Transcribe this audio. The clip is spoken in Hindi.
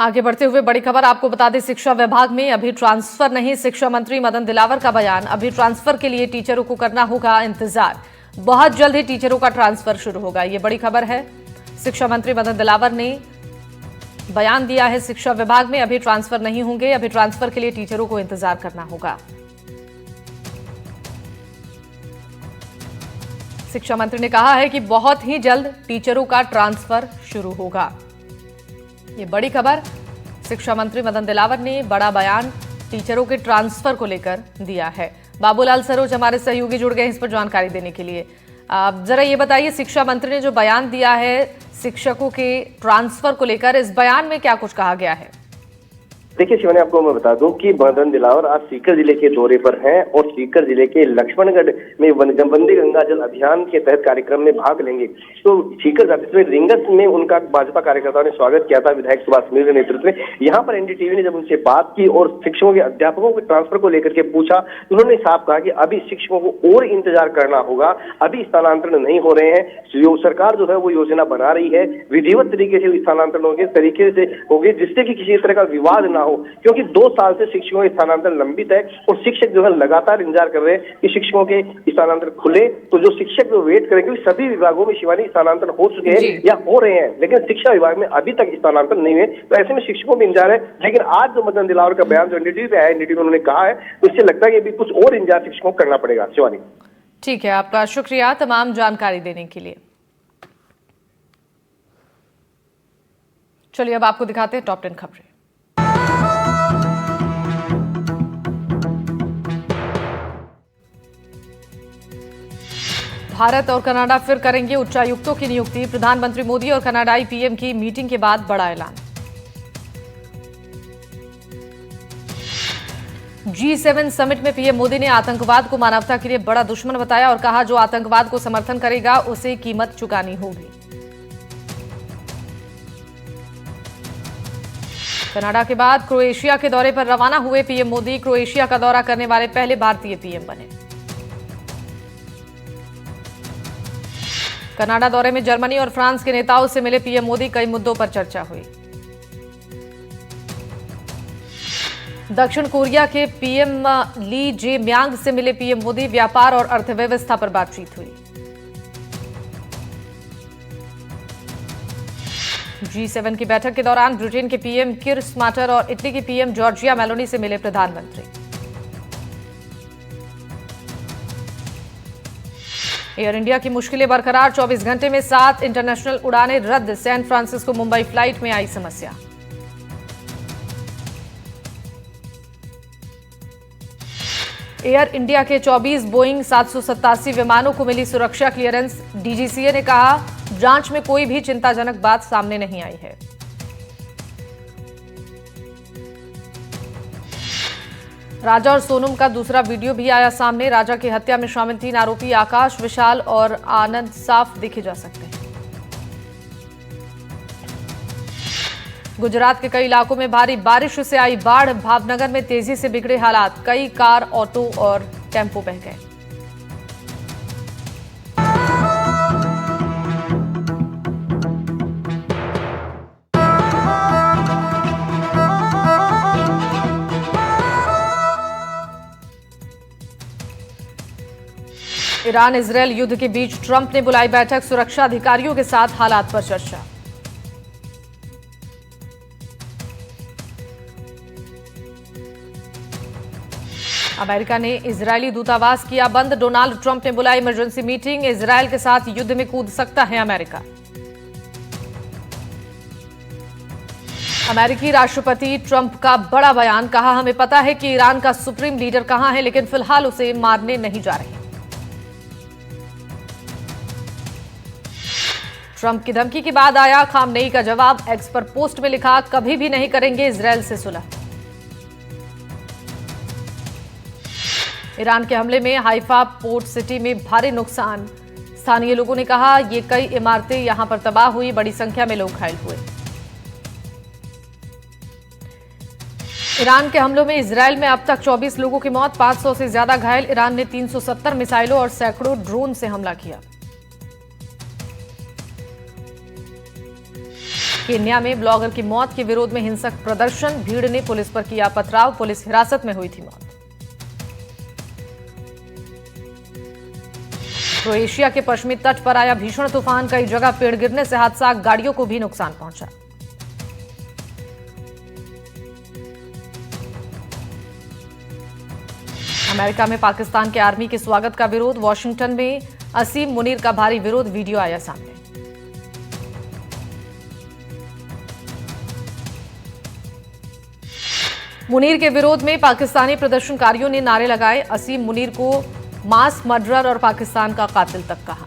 आगे बढ़ते हुए बड़ी खबर आपको बता दें, शिक्षा विभाग में अभी ट्रांसफर नहीं। शिक्षा मंत्री मदन दिलावर का बयान, अभी ट्रांसफर के लिए टीचरों को करना होगा इंतजार। बहुत जल्द ही टीचरों का ट्रांसफर शुरू होगा, ये बड़ी खबर है। शिक्षा मंत्री मदन दिलावर ने बयान दिया है, शिक्षा विभाग में अभी ट्रांसफर नहीं होंगे, अभी ट्रांसफर के लिए टीचरों को इंतजार करना होगा। शिक्षा मंत्री ने कहा है कि बहुत ही जल्द टीचरों का ट्रांसफर शुरू होगा। ये बड़ी खबर, शिक्षा मंत्री मदन दिलावर ने बड़ा बयान टीचरों के ट्रांसफर को लेकर दिया है। बाबूलाल सरोज हमारे सहयोगी जुड़ गए इस पर जानकारी देने के लिए। जरा ये बताइए, शिक्षा मंत्री ने जो बयान दिया है शिक्षकों के ट्रांसफर को लेकर, इस बयान में क्या कुछ कहा गया है? देखिए शिवानी, आपको मैं बता दूं कि मदन दिलावर आज सीकर जिले के दौरे पर हैं और सीकर जिले के लक्ष्मणगढ़ में वंदे गंगा जल अभियान के तहत कार्यक्रम में भाग लेंगे। तो सीकर जाते हुए रिंगस में उनका भाजपा कार्यकर्ताओं ने स्वागत किया था, विधायक सुभाष मीर के नेतृत्व में। यहाँ पर एनडीटीवी ने जब उनसे बात की और शिक्षकों के अध्यापकों के ट्रांसफर को लेकर के पूछा, तो उन्होंने साफ कहा कि अभी शिक्षकों को और इंतजार करना होगा, अभी स्थानांतरण नहीं हो रहे हैं। सरकार जो है वो योजना बना रही है, विधिवत तरीके से स्थानांतरण होंगे, तरीके से होंगे जिससे कि किसी तरह का विवाद ना हो, क्योंकि 2 साल से शिक्षकों के स्थानांतरण लंबित है और शिक्षक जो है लगातार इंतजार कर रहे हैं कि शिक्षकों के स्थानांतरण खुले। तो जो शिक्षक जो वेट करें, क्योंकि सभी विभागों में शिवानी स्थानांतरण हो चुके हैं या हो रहे हैं, लेकिन शिक्षा विभाग में अभी तक स्थानांतरण नहीं हुए। तो ऐसे में शिक्षकों में इंतजार है। लेकिन आज जो मदन दिलावर का बयान जो एनडीटीवी पे आया, एनडीटीवी में उन्होंने कहा है, तो इससे लगता है कि अभी कुछ और इंतजार शिक्षकों को करना पड़ेगा। शिवानी, ठीक है, आपका शुक्रिया तमाम जानकारी देने के लिए। चलिए अब आपको दिखाते हैं टॉप 10 खबरें। भारत और कनाडा फिर करेंगे उच्चायुक्तों की नियुक्ति। प्रधानमंत्री मोदी और कनाडाई पीएम की मीटिंग के बाद बड़ा ऐलान। G7 समिट में पीएम मोदी ने आतंकवाद को मानवता के लिए बड़ा दुश्मन बताया और कहा, जो आतंकवाद को समर्थन करेगा उसे कीमत चुकानी होगी। कनाडा के बाद क्रोएशिया के दौरे पर रवाना हुए पीएम मोदी। क्रोएशिया का दौरा करने वाले पहले भारतीय पीएम बने। कनाडा दौरे में जर्मनी और फ्रांस के नेताओं से मिले पीएम मोदी, कई मुद्दों पर चर्चा हुई। दक्षिण कोरिया के पीएम ली जे म्यांग से मिले पीएम मोदी, व्यापार और अर्थव्यवस्था पर बातचीत हुई। G7 की बैठक के दौरान ब्रिटेन के पीएम किर स्टारमर और इटली के पीएम जॉर्जिया मेलोनी से मिले प्रधानमंत्री। एयर इंडिया की मुश्किलें बरकरार, 24 घंटे में 7 इंटरनेशनल उड़ानें रद्द। सैन फ्रांसिस्को मुंबई फ्लाइट में आई समस्या। एयर इंडिया के 24 बोइंग 787 विमानों को मिली सुरक्षा क्लियरेंस। डीजीसीए ने कहा, जांच में कोई भी चिंताजनक बात सामने नहीं आई है। राजा और सोनम का दूसरा वीडियो भी आया सामने। राजा की हत्या में शामिल 3 आरोपी आकाश, विशाल और आनंद साफ देखे जा सकते हैं। गुजरात के कई इलाकों में भारी बारिश से आई बाढ़। भावनगर में तेजी से बिगड़े हालात, कई कार, ऑटो और टेम्पो बह गए। ईरान इजरायल युद्ध के बीच ट्रंप ने बुलाई बैठक। सुरक्षा अधिकारियों के साथ हालात पर चर्चा। अमेरिका ने इजरायली दूतावास किया बंद। डोनाल्ड ट्रंप ने बुलाई इमरजेंसी मीटिंग। इजरायल के साथ युद्ध में कूद सकता है अमेरिका। अमेरिकी राष्ट्रपति ट्रंप का बड़ा बयान, कहा, हमें पता है कि ईरान का सुप्रीम लीडर कहां है, लेकिन फिलहाल उसे मारने नहीं जा रहे। ट्रंप की धमकी के बाद आया खामनेई का जवाब। एक्स पर पोस्ट में लिखा, कभी भी नहीं करेंगे इजरायल से सुलह। ईरान के हमले में हाइफा पोर्ट सिटी में भारी नुकसान। स्थानीय लोगों ने कहा, ये कई इमारतें यहां पर तबाह हुई, बड़ी संख्या में लोग घायल हुए। ईरान के हमलों में इजरायल में अब तक 24 लोगों की मौत, 500 से ज्यादा घायल। ईरान ने 370 मिसाइलों और सैकड़ों ड्रोन से हमला किया। केन्या में ब्लॉगर की मौत के विरोध में हिंसक प्रदर्शन, भीड़ ने पुलिस पर किया पथराव, पुलिस हिरासत में हुई थी मौत। क्रोएशिया के पश्चिमी तट पर आया भीषण तूफान, कई जगह पेड़ गिरने से हादसा, गाड़ियों को भी नुकसान पहुंचा। अमेरिका में पाकिस्तान के आर्मी के स्वागत का विरोध, वॉशिंगटन में असीम मुनीर का भारी विरोध, वीडियो आया सामने। मुनीर के विरोध में पाकिस्तानी प्रदर्शनकारियों ने नारे लगाए, असीम मुनीर को मास मर्डरर और पाकिस्तान का कातिल तक कहा।